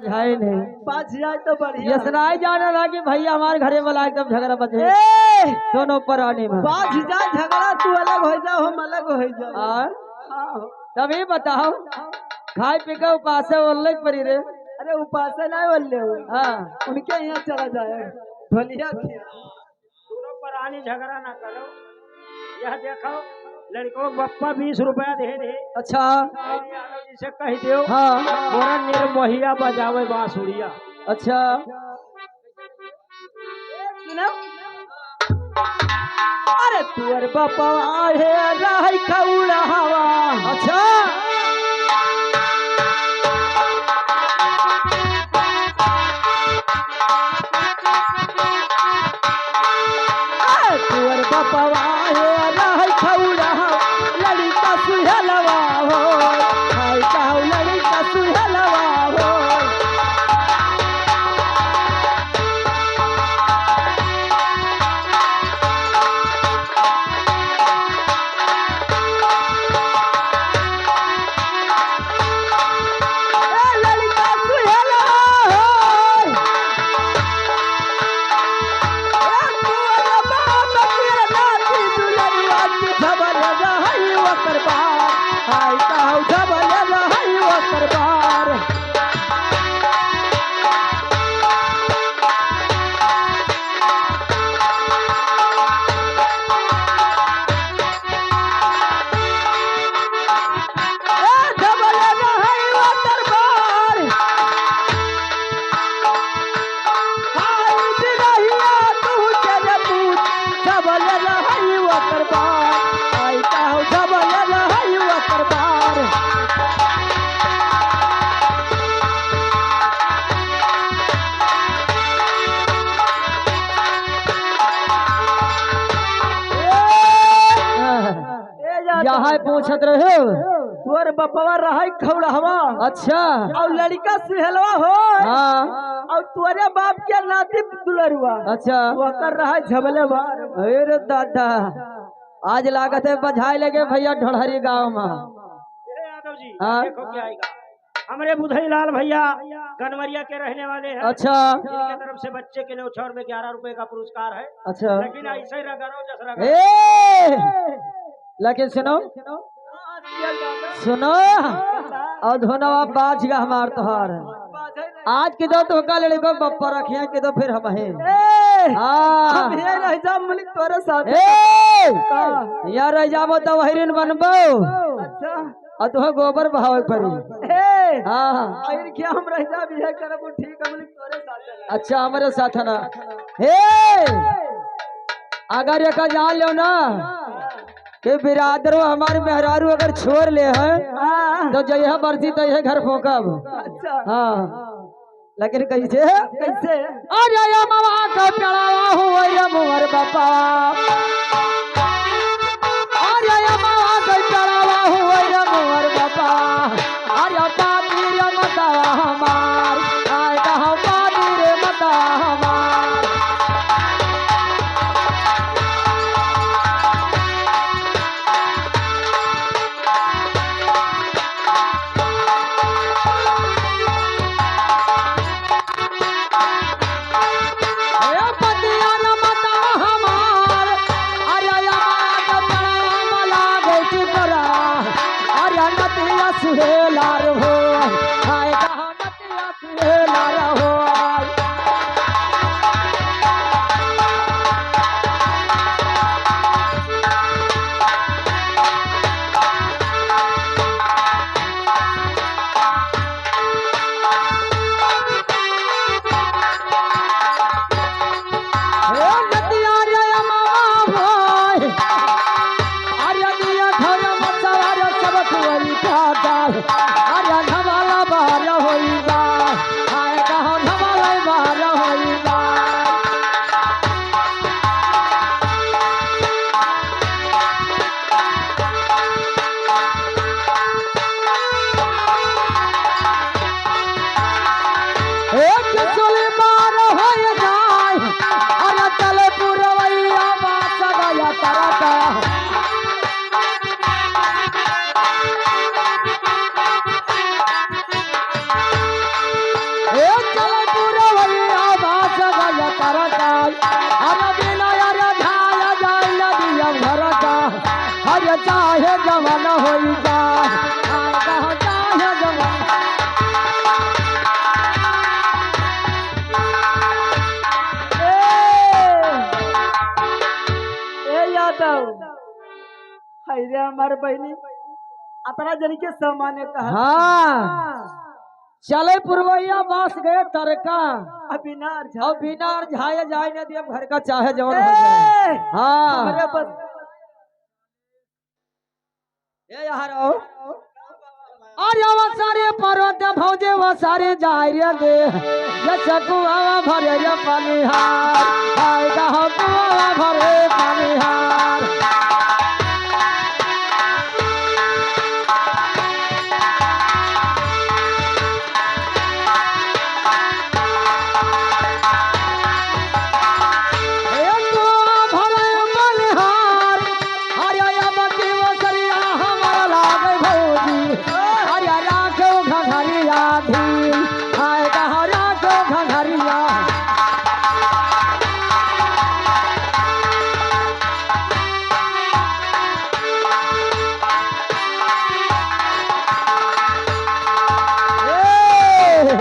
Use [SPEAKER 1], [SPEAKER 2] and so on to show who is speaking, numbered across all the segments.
[SPEAKER 1] है नहीं
[SPEAKER 2] पाँच जाए तो बढ़िया।
[SPEAKER 1] ये सुनाई जाने लगा कि भैया हमारे घरे वाला एकदम झगड़ा बचे दोनों पर आने में।
[SPEAKER 2] पाँच जा झगड़ा तू अलग हो जाओ हम अलग हो जाओ।
[SPEAKER 1] और
[SPEAKER 2] हाँ।
[SPEAKER 1] तभी बताओ खाए पी के उपास बोलने पड़ी रे।
[SPEAKER 2] अरे उपास नहीं बोल रहे
[SPEAKER 1] हाँ
[SPEAKER 2] उनके यहाँ चला जाए ढोलिया थी।
[SPEAKER 3] दोनों पुरानी झगड़ा ना करो। यह देखो लड़कों को बप्पा 20 रुपया दे दे।
[SPEAKER 1] अच्छा
[SPEAKER 3] यादव जी से कह दो
[SPEAKER 1] हाँ
[SPEAKER 3] पूरा निर्मोहिया बजावे बांसुरिया।
[SPEAKER 1] अच्छा
[SPEAKER 2] सुनो अरे तुअर बापा आहे राही खौड़ा हवा।
[SPEAKER 1] अच्छा
[SPEAKER 2] तुअर बापा आहे राही खौड़ा हवा लड़का सुहलवा हो हाय कहू लड़का सुहलवा हो।
[SPEAKER 1] यहाँ पूछत रहे
[SPEAKER 2] तोर बपवा रहा खौड़हवा।
[SPEAKER 1] अच्छा
[SPEAKER 2] और लड़का सुहेलवा हो
[SPEAKER 1] हाँ
[SPEAKER 2] और तोरे बाप के नाती दुलरुआ
[SPEAKER 1] अच्छा
[SPEAKER 2] वो कर रहा झबले बार।
[SPEAKER 1] अरे दादा आज लागत है बधाई लगे भैया ढोढ़री गांव में।
[SPEAKER 3] यादव जी
[SPEAKER 1] हाँ?
[SPEAKER 3] देखो क्या आएगा। हमारे बुधई लाल भैया गनवरिया के रहने वाले हैं।
[SPEAKER 1] अच्छा
[SPEAKER 3] जिनके तरफ से बच्चे के न्योछावर में 11 रुपए का पुरस्कार है।
[SPEAKER 1] अच्छा
[SPEAKER 3] लेकिन ऐसे ही रगड़ो जस रगड़ो।
[SPEAKER 1] ए लेकिन सुनो सुनो और धोनवा बाज गा हमार तोहार आज के दो तो का लड़को बप्पा रखिया के दो फिर हम हैं। हाँ
[SPEAKER 2] हम ये रह जा मुल्क तोरे साथ।
[SPEAKER 1] ए यार रह जाबो तो वहीरिन बनबो
[SPEAKER 2] अच्छा
[SPEAKER 1] और तुह गोबर बहावे पड़ी।
[SPEAKER 2] ए
[SPEAKER 1] हाँ
[SPEAKER 2] और क्या हम रह जा बिहे करब ठीक है मुल्क तोरे साथ।
[SPEAKER 1] अच्छा हमारे साथ है ना। हे अगर ये का जान लो ना कि बिरादरो हमारे मेहरारू अगर छोड़ ले हैं तो जय बरसी तो यह घर फोकब।
[SPEAKER 2] अच्छा
[SPEAKER 1] हाँ लेकिन कैसे
[SPEAKER 2] कैसे
[SPEAKER 1] अरे या मामा का प्यारा हुआ या मोर बापा अरे या मामा का प्यारा हुआ या मोर बापा अरे पाती रे मता हमार आय कहा पाती रे मता हमार। सुहेलार हो हाय कहा नतिया सुहेलार हो। नतिया रे मामा भाई अरे दिया घर मसवार सब खुवरी का अरे धमाला बार होइबा हाय कहा धमाला अरे बिना अरे ढाया जाए नदिया घर का अरे चाहे जवान हो जाए कहाँ चाहे जवान
[SPEAKER 2] ए यादव हाय रे हमार बहनी अतरा जन के सामान्य कहा
[SPEAKER 1] हाँ चले पुरवैया बास गए तरका
[SPEAKER 2] अभी ना
[SPEAKER 1] और बिना झाया जाए नदी अब घर का चाहे जवान हो जाए हाँ
[SPEAKER 2] हमारे बस
[SPEAKER 1] ये यार आओ अरे वो सारे पर्वत भौजे वो सारे जाय रे दे ये चकुआ भरे रे पानीहार हाय कहाँ कुआ भरे पानीहार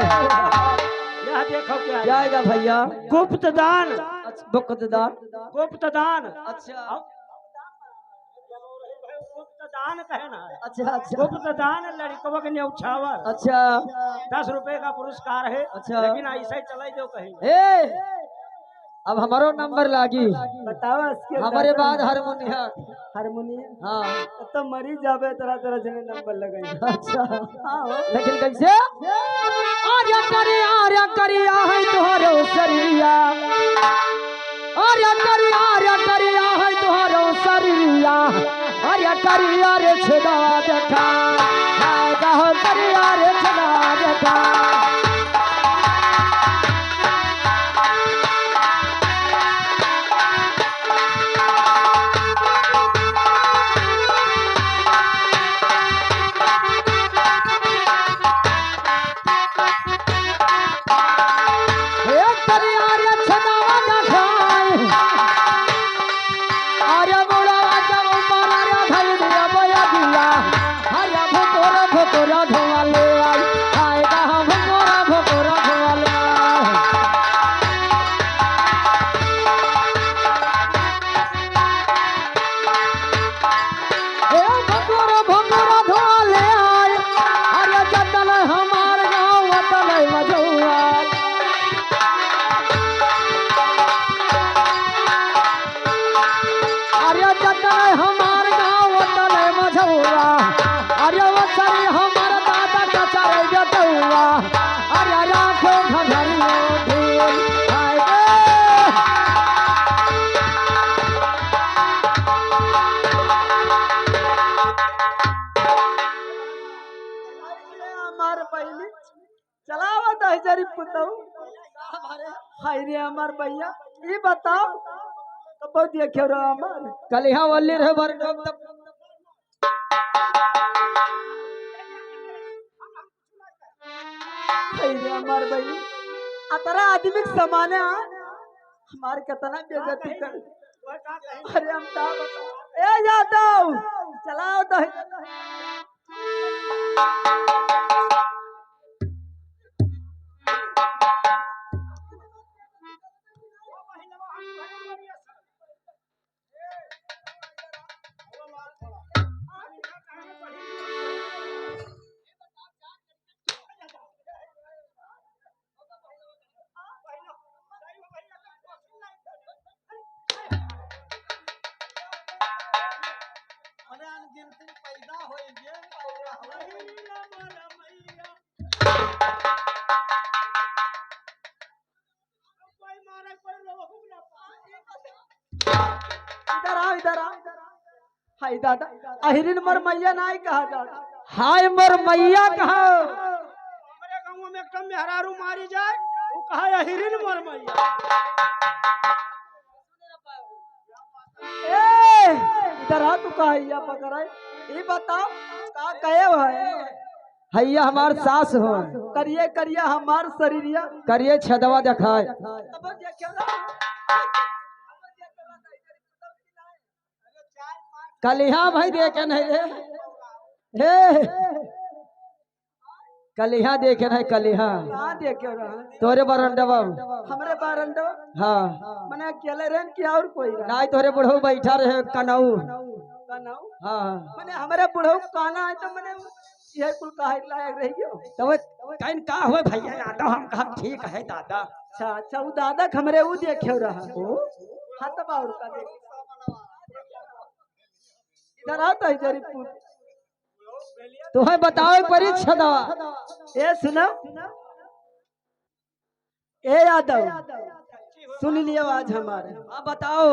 [SPEAKER 3] यह देखो क्या है।
[SPEAKER 1] जाएगा भैया
[SPEAKER 3] गुप्तदान
[SPEAKER 1] बुकदार
[SPEAKER 3] गुप्तदान
[SPEAKER 1] अच्छा
[SPEAKER 3] गुप्तदान कहना है।
[SPEAKER 1] अच्छा अच्छा
[SPEAKER 3] गुप्तदान लड़कों के न्यौछावर
[SPEAKER 1] अच्छा
[SPEAKER 3] 10 रुपए का पुरस्कार है।
[SPEAKER 1] अच्छा।
[SPEAKER 3] लेकिन ऐसा ही चलाई दो कहीं
[SPEAKER 1] ए अब हमारो नंबर लागी
[SPEAKER 2] बताओ इसके
[SPEAKER 1] हमारे बाद हारमोनियम
[SPEAKER 2] हारमोनियम
[SPEAKER 3] हाँ
[SPEAKER 2] तो मरी जाबे तरह तरह जने नंबर लगाई
[SPEAKER 1] अच्छा
[SPEAKER 2] हाँ हो।
[SPEAKER 1] लेकिन कैसे आर्या करिया है तुहरो सरिया आर्या करिया है तुहरो सरिया आर्या करिया रे छेदा देखा हाय कहो करिया रे छेदा देखा
[SPEAKER 2] हमार बहनी चलावा 10,000 पुताऊ हाय रे हमार भैया ये बताओ तो बहुत देखे रहो हमार
[SPEAKER 1] कल यहाँ वल्ली रहे बरडोक तब
[SPEAKER 2] हाय रे हमार बहनी अतरा आदमी के समाने हमार कितना बेइज्जती कर अरे हम का बताओ ए यादव चलाओ 10,000 इधर आ हाय दादा अहिरिन मर मैया नाई कहा जाता
[SPEAKER 1] हाय मोर मैया कहा
[SPEAKER 3] हमारे गांव में एकदम मेहरारू मारी जाए वो कहा हिरिन मर मैया
[SPEAKER 2] ए इधर आ तू कहा या पकड़ा ये बताओ का कहे है
[SPEAKER 1] हैया हमार सास हो
[SPEAKER 2] करिए करिए हमार शरीरिया
[SPEAKER 1] करिए छदवा दिखाए
[SPEAKER 2] अब देखियो ना
[SPEAKER 1] कलिहा भाई देखे नहीं रे हे कलिहा देखे नहीं कलिहा
[SPEAKER 2] कहाँ देखियो रहा
[SPEAKER 1] तोरे बरंडवा
[SPEAKER 2] हमरे बारंडो
[SPEAKER 1] हाँ
[SPEAKER 2] मने अकेले रहन कि और कोई रहा
[SPEAKER 1] नहीं तोरे बुढ़ऊ बैठा रहे कनऊ
[SPEAKER 2] कनाऊ
[SPEAKER 1] हाँ
[SPEAKER 2] मने हमारे बुढ़ऊ काना है तो मने ये कुल काहे लायक रह गयो
[SPEAKER 1] तब कहीं का हुए भैया यादव हम कहा ठीक है दादा
[SPEAKER 2] अच्छा अच्छा वो दादा हमरे वो देखियो रहा हां तब और का देख इधर आता है जरी पूछ
[SPEAKER 1] तुम्हें बताओ परी छदवा
[SPEAKER 2] ए सुनो ए यादव सुन लियो आज हमारे
[SPEAKER 1] हाँ बताओ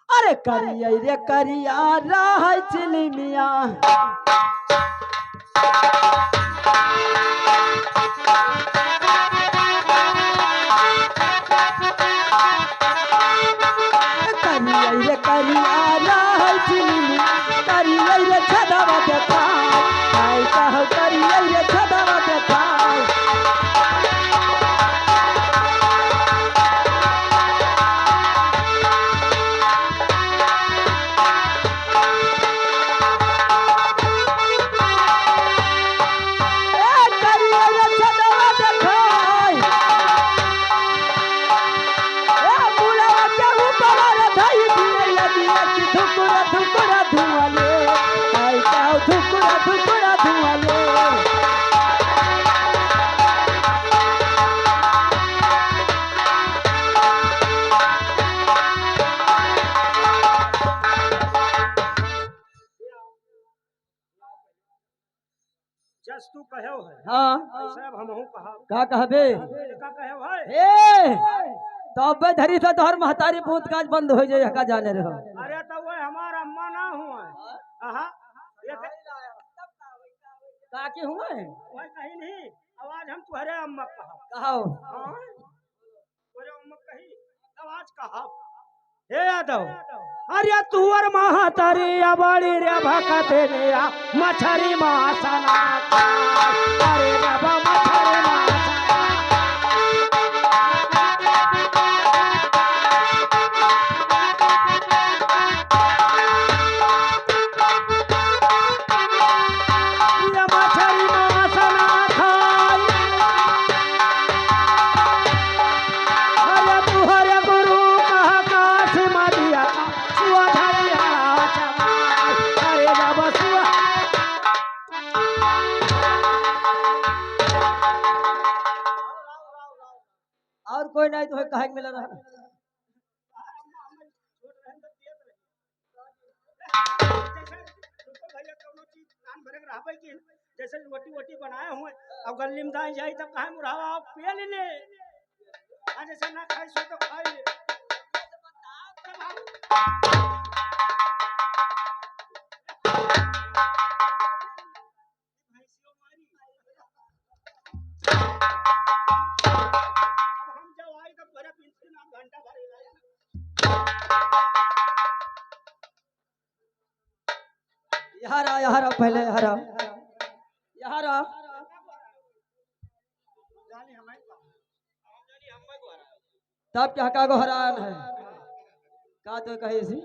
[SPEAKER 2] अरे करिया रे करिया राह चिली मिया करिया रे करिया राह चिली मिया करिया रे छदवा देखा आई कह करिया रे छदवा देखा
[SPEAKER 3] जस तू कहो है
[SPEAKER 1] हाँ
[SPEAKER 3] ऐसा अब हमहू कहा
[SPEAKER 1] का कहबे
[SPEAKER 3] का कहो है
[SPEAKER 1] ए तो अब धरी से तोहर महतारी पूत काज बंद हो जाए का जाने रहो
[SPEAKER 3] अरे तो वो हमार अम्मा ना हुआ आहा ये
[SPEAKER 1] काकी हुए
[SPEAKER 3] वह कहीं नहीं आवाज हम तुहरे अम्मा कहा
[SPEAKER 1] कहो
[SPEAKER 3] हाँ तुहरे अम्मा कही आवाज कहा हे यादव अरे तुअर महातारी अबाड़ी रे भकते ने मछरी मासना अरे बाबा मछरी मासना ये मछरी मासना खाई अरे तुहरे गुरु कहा काश मदिया सुआ धरिया चमाई अरे बाबा सुआ
[SPEAKER 1] और कोई नहीं तो कहे मिल रहा
[SPEAKER 3] जैसे रोटी वोटी बनाए हुए अब गली में दाई जाई तब कहे मुरावा आप पिए ले जैसे ना खाई सो तो खाई ले हम जब आई तब भरे पिंसी नाम घंटा भरे
[SPEAKER 1] यहाँ रहा पहले यहाँ रहा तब क्या का गो हरान है का तो कहे सी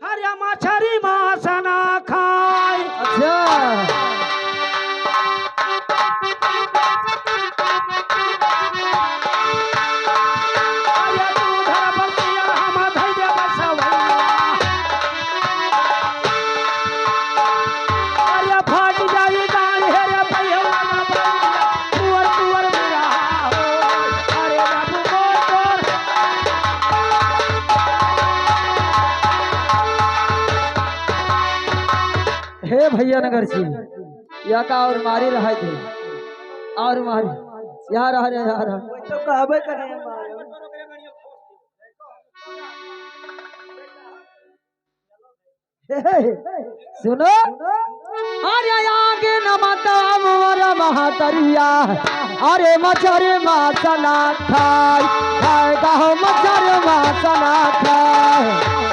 [SPEAKER 3] हरिया मछरी मासना खाई
[SPEAKER 1] अच्छा
[SPEAKER 3] अरे तू धर बसिया हम धैर्य बसवैया अरे फट जाई गाड़ी हे रे भैया ना भैया तुअर तुअर मेरा हो अरे बाबू मोटर
[SPEAKER 1] हे भैया नगर जी या का और मारी रहा थे और मारी यहाँ रह रहे यहाँ रह
[SPEAKER 2] तो कहबे करे हमारे
[SPEAKER 1] सुनो अरे आगे नमता मोर महतरिया अरे मछरी मासना खाई खाए कहो मछरी मासना खाई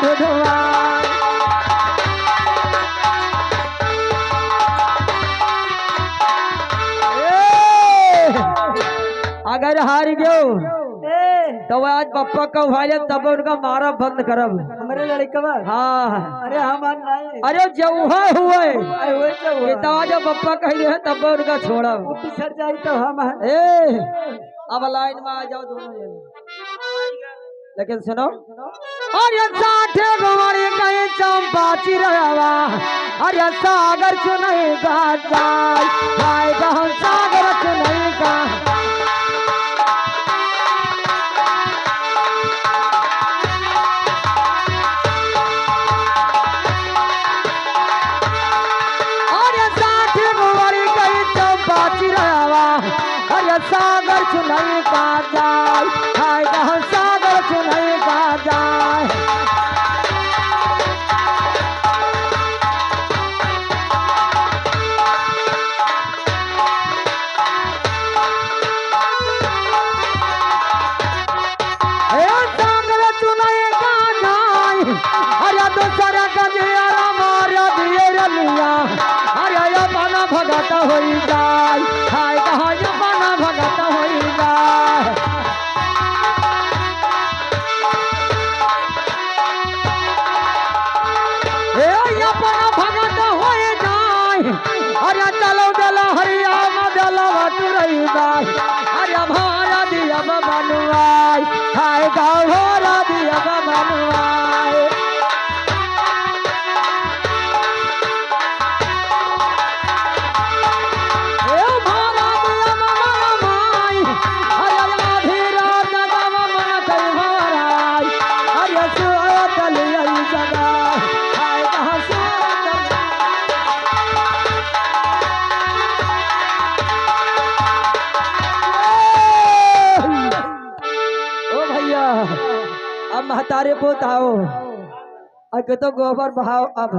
[SPEAKER 1] ढुढुआई। अगर हार गयो तो आज पप्पा का भाई तब उनका मारा बंद करब।
[SPEAKER 2] हमारे लड़का
[SPEAKER 1] हाँ
[SPEAKER 2] अरे हमार नहीं
[SPEAKER 1] अरे जौहा हुए
[SPEAKER 2] हुए
[SPEAKER 1] ये तो आज पप्पा कह रहे हैं तब उनका छोड़ा।
[SPEAKER 2] वो पिछड़ जाए तो हम
[SPEAKER 1] ए अब लाइन में आ जाओ दोनों जने। लेकिन सुनो अरे साठे गोरी कहीं चंपा चिरवा अरे सागर चुनई का जाय हाय गहन सागर चुनई का। सागर चुनई का जाय हाय गहन सागर चुनई का जाय। सागर चुनई का जाय अरे दूसरा का जिया मार दिए रलिया अरे अपन भगत होई जाय हाय गहन अपन भगत होई जाय। अपन भगत होई जाय अरे चलो चलो हरिया मदला तुरई जाय अरे भारा दिया बनुआई हाय गाँव भारा दिया बनुआई। अब महतारे पोत आओ अगे तो गोबर बहाओ अब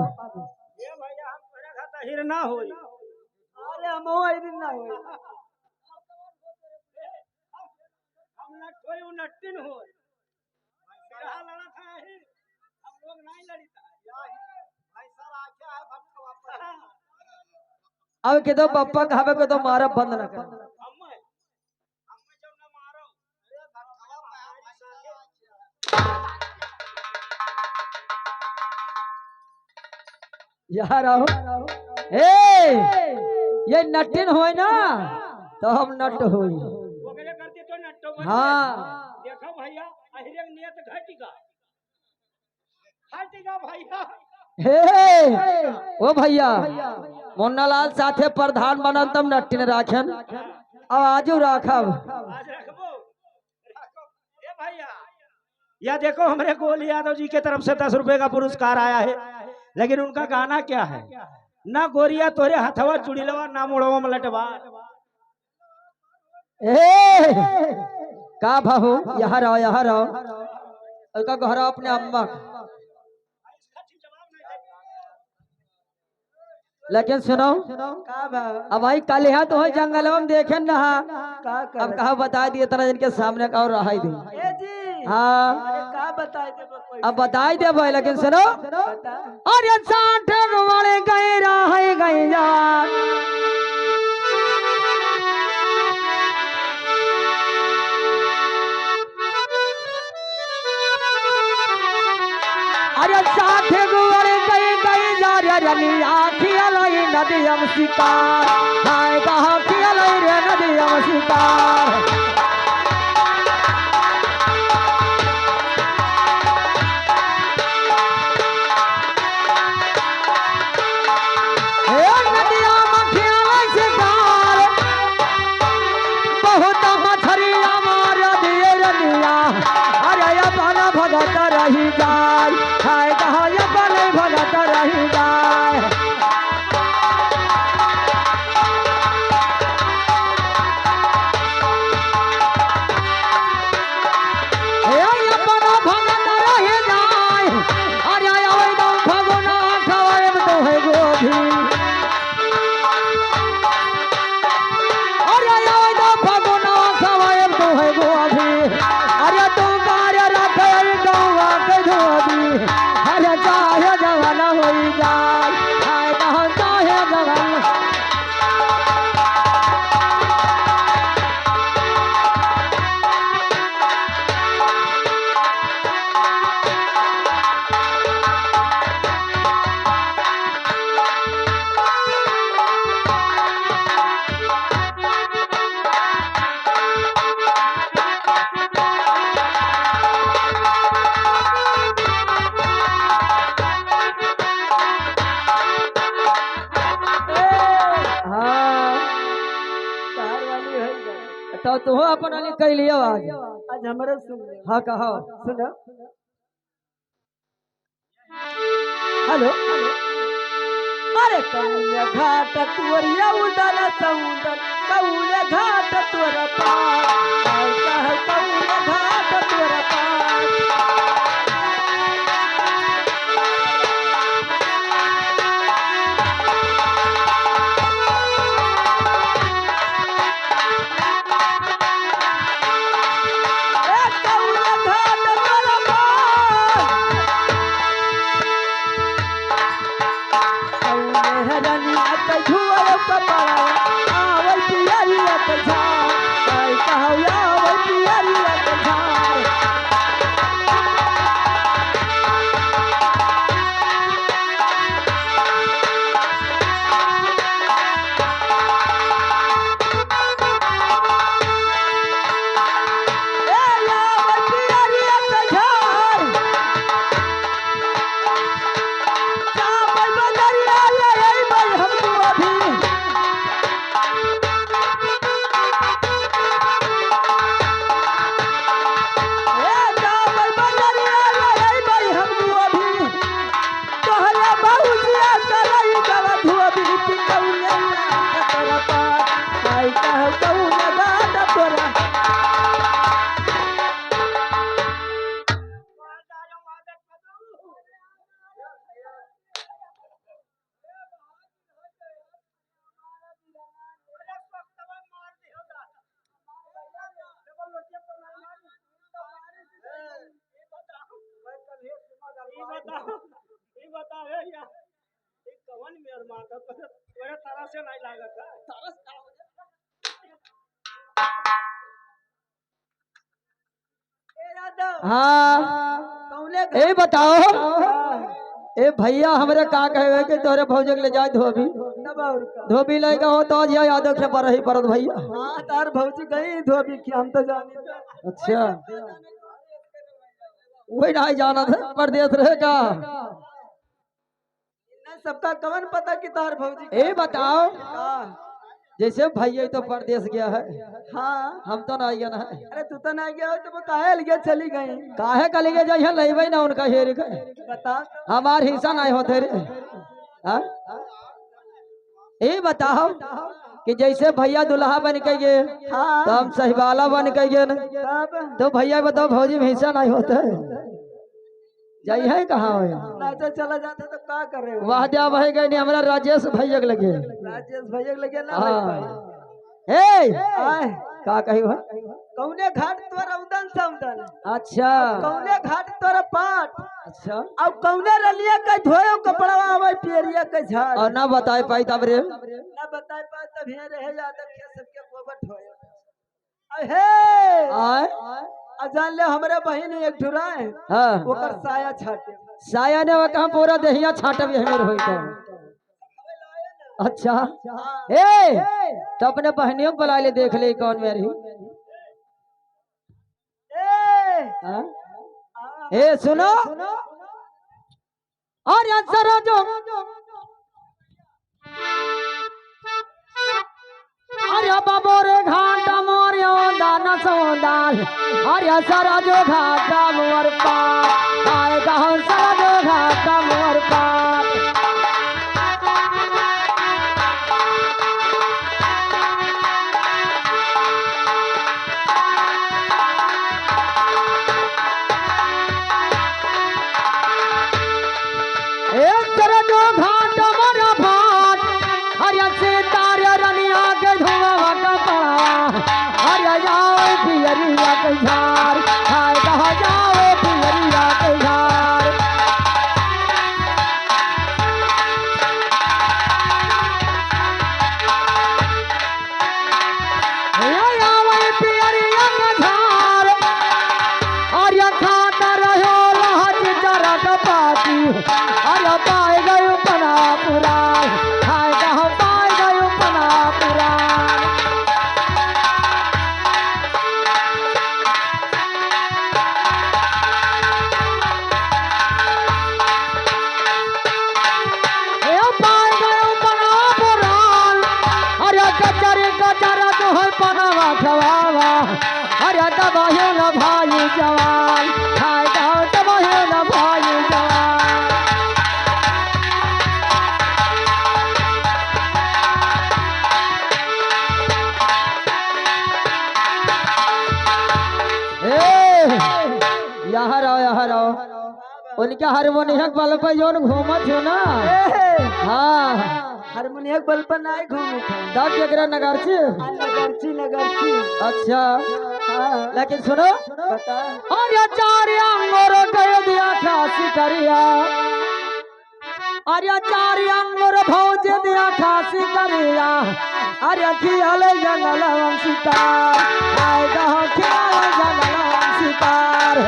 [SPEAKER 3] ये भैया हम तोरे खाता हिर ना होई।
[SPEAKER 2] अरे हम आई दिन ना होई
[SPEAKER 3] हम नट होई उ नट्टिन होई। रहा लड़ा था ही हम लोग नहीं लड़ी था भाई सर आके है भक्त वापस।
[SPEAKER 1] अब के तो पप्पा कहावे के तो मारा बंद न कर।
[SPEAKER 3] हमें जब न मारो अरे भक्तवा
[SPEAKER 1] यार आओ ए ये नटिन होए ना तो हम नट होई।
[SPEAKER 3] ओकरे करते तो नट्टो बन
[SPEAKER 1] हाँ
[SPEAKER 3] देखो भैया अहिरे नियत घटिका भैया।
[SPEAKER 1] हे ओ भैया मोन्नालाल साथे प्रधान बनल तब नटिन राखन अब आजू राखब।
[SPEAKER 3] आज रखबो ए भैया या देखो हमारे गोल यादव जी के तरफ से 10 रुपए का पुरस्कार आया है लेकिन उनका गाना क्या है ना गोरिया तोरे हथवा चुड़ीलवा ना मुड़वा मलटवा।
[SPEAKER 1] ए का भाऊ यहाँ रहो उसका गहरा अपने अम्मा। लेकिन सुनो
[SPEAKER 2] का बा
[SPEAKER 1] अब भाई कल यहाँ तो जंगल में देखे ना
[SPEAKER 2] का
[SPEAKER 1] अब कहा बता दिए तरह जिनके सामने का और रहा दे।
[SPEAKER 2] ए जी
[SPEAKER 1] हाँ
[SPEAKER 2] अरे का बताई दे कोई
[SPEAKER 1] अब बताई दे भाई लेकिन सुनो
[SPEAKER 2] बता
[SPEAKER 1] अरे 60 वाले गए रहे गए यार अरे 60 वाले गए यार रनिया खियालाई नदी हम शिकार हाय कहा खियालाई रे नदी हम शिकार। भगत रही जाय हाय कहा बने भगत रही जाय। तो तू अपन वाली कह लियो आज।
[SPEAKER 2] आज हमारे सुन ले।
[SPEAKER 1] हाँ कहो।
[SPEAKER 2] सुनो। हेलो। अरे कौले घाट तुअरिया उदल समुदल कौले घाट तुअर पार कह कौले घाट तुअर पार
[SPEAKER 3] ये बताओ है या एक कवन में और माता पर तेरे तरह से नहीं लागत है तरस का हो
[SPEAKER 2] यादव
[SPEAKER 1] हाँ
[SPEAKER 2] कौले
[SPEAKER 1] ए बताओ ए भैया हमरे का कहे कि तोरे भौजक ले जाए धोबी धोबी लेगा हो तो आज यादव के पर ही परत भैया।
[SPEAKER 2] हाँ तार भौजी गई धोबी की हम तो जानी।
[SPEAKER 1] अच्छा वही नहीं जाना था परदेश रहेगा।
[SPEAKER 2] सबका कवन पता कि तार भौजी
[SPEAKER 1] ए बताओ
[SPEAKER 2] का?
[SPEAKER 1] जैसे भैया तो परदेश गया है
[SPEAKER 2] हाँ
[SPEAKER 1] हम तो नहीं गया है।
[SPEAKER 2] अरे तू तो नहीं गया हो तो वो काहे लगे चली गई
[SPEAKER 1] काहे कल के जइहे लेबै ना उनका हेर के
[SPEAKER 2] बता
[SPEAKER 1] हमार हिस्सा नहीं होते रे। हाँ ए बताओ कि जैसे भैया दुल्हा बन के गए
[SPEAKER 2] हाँ
[SPEAKER 1] तो हम सहीवाला बन के गए न
[SPEAKER 2] तब
[SPEAKER 1] तो भैया बताओ भौजी में हिस्सा नहीं होता है जाई है कहाँ हो
[SPEAKER 2] नाचा चला जाता तो का कर रहे हो
[SPEAKER 1] वह दिया वह गए नहीं हमारा राजेश भैया के लगे।
[SPEAKER 2] राजेश भैया लगे ना
[SPEAKER 1] हाँ ए
[SPEAKER 2] आए
[SPEAKER 1] का कही हो
[SPEAKER 2] कौने घाट तोरा उदन समुदन
[SPEAKER 1] अच्छा
[SPEAKER 2] कौने घाट तोरा पाट
[SPEAKER 1] अच्छा
[SPEAKER 2] अब कौने रलिया के धोयो कपड़वा आवे पेरिया के झाड़
[SPEAKER 1] और ना बताए पाई तब रे
[SPEAKER 2] ना बताए पा तब हे रहे यादव के सबके गोबर धोयो अहे
[SPEAKER 1] आए
[SPEAKER 2] जान ले हमरे बहन एक ठुराए
[SPEAKER 1] हाँ
[SPEAKER 2] ओकर साया छाटे
[SPEAKER 1] साया ने वो कहा पूरा देहिया छाटा भी हमें होई तो अच्छा ए तो अपने बहनियों को बुला ले देख ले कौन मेरी हाँ? ए सुनो और अंसर जो अरे बाबो रे घाटा मोरियो दाना सोदाल अरे सारा जो घाटा मोर पार आए कहो सारा जो घाटा मोर पार एक तरह जो घाटा मोर भाट अरे सितारे रनिया के धुआं का पड़ा अरे जाओ पियरिया के झार हाय कहा जाओ पियरिया के झार आवे पियरिया के झार अरे खाता रहो लहज जरा का पाती अरे पाए गयो पना पुराण हाय कहा पाए गयो पना पुराण ए पाए गयो पना पुराण अरे गजर गजर तो है पना खवावा अरे दबाहे न भाई जवान हाय गाँव दबाहे न भाई जवान यहाँ रहो उनके हारमोनियम बल पर जोन घूमत हो ना हाँ
[SPEAKER 2] हारमोनियम बल पर नहीं घूमे थे
[SPEAKER 1] तब केकरा नगरची
[SPEAKER 2] नगरची
[SPEAKER 1] अच्छा
[SPEAKER 2] हाँ
[SPEAKER 1] लेकिन सुनो
[SPEAKER 2] बता
[SPEAKER 1] अरे चार अंगोर कह दिया खासी करिया अरे चार अंगोर भौज दिया खासी करिया अरे खियाल जंगल वंशिकार आए गाँव खियाल जंगल वंशिकार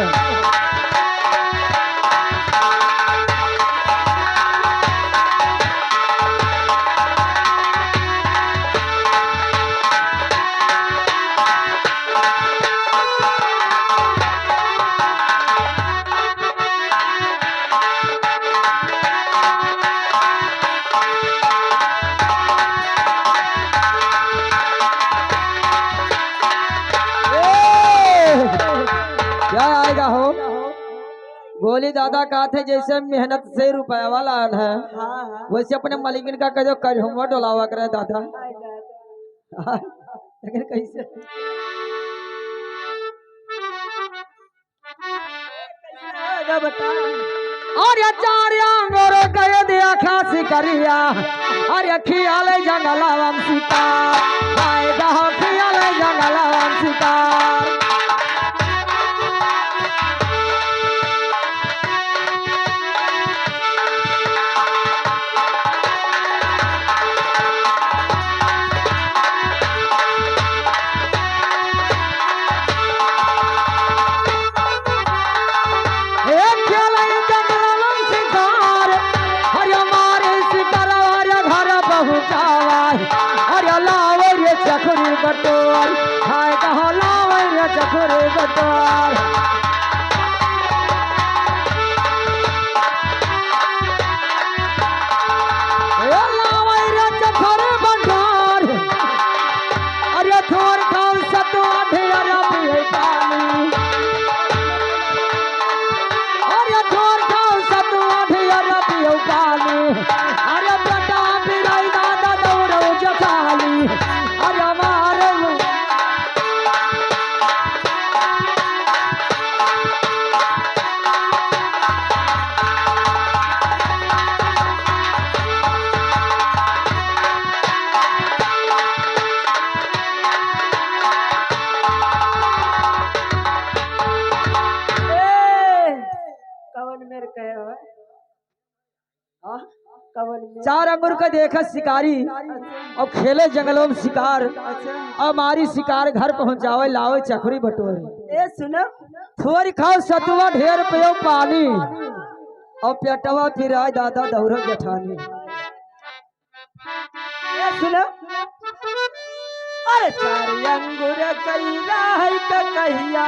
[SPEAKER 1] क्या आएगा हो गोली दादा कहा थे जैसे मेहनत से रुपया वाला है
[SPEAKER 2] हाँ
[SPEAKER 1] वैसे अपने मालिकिन का कहो कजहुआ डोलावा करे दादा लेकिन कैसे
[SPEAKER 2] बता
[SPEAKER 1] अरे चार अंगोर कह दिया खासी करिया अरे खियाल जंगला वंशिकार हाय गाँव खियाल जंगला वंशिकार बटोर हाय कहाँ लावे रे चखरे बटोर लावे रे चखरे बटोर अरे थोर खाओ सतुआ ढेरा पिए पानी अरे थोर खाओ सतुआ ढेरा पिए पानी अरे बेटा पिराई दादा दौड़ो जखाली अरे चार अंगुर का देखा शिकारी और खेले जंगलों में शिकार और मारी शिकार घर पहुंचावे लावे चखरी बटोरे
[SPEAKER 2] ए सुनो
[SPEAKER 1] थोड़ी खाओ सतुआ ढेर पियो पानी और पेटवा फिराए दादा दौड़ जठानी
[SPEAKER 2] ए सुनो अरे चार अंगूर कैला है का कहिया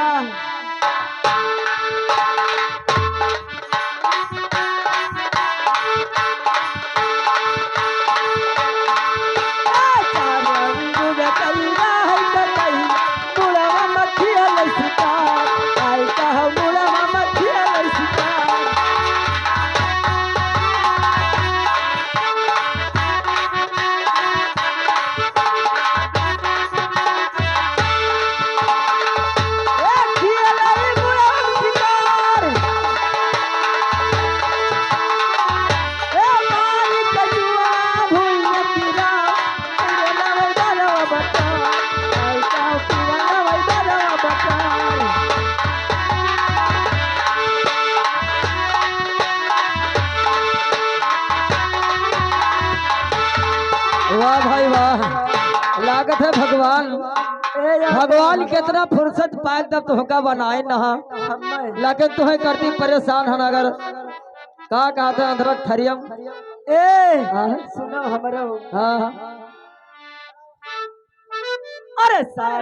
[SPEAKER 1] वाह भाई वाह लागत है भगवान कितना फुर्सत पाए तब तुहका बनाए नहा लेकिन तुम्हें करती परेशान है अगर का कहते हैं अदरक थरियम
[SPEAKER 2] सुनो हमरो
[SPEAKER 1] हाँ
[SPEAKER 2] अरे साथ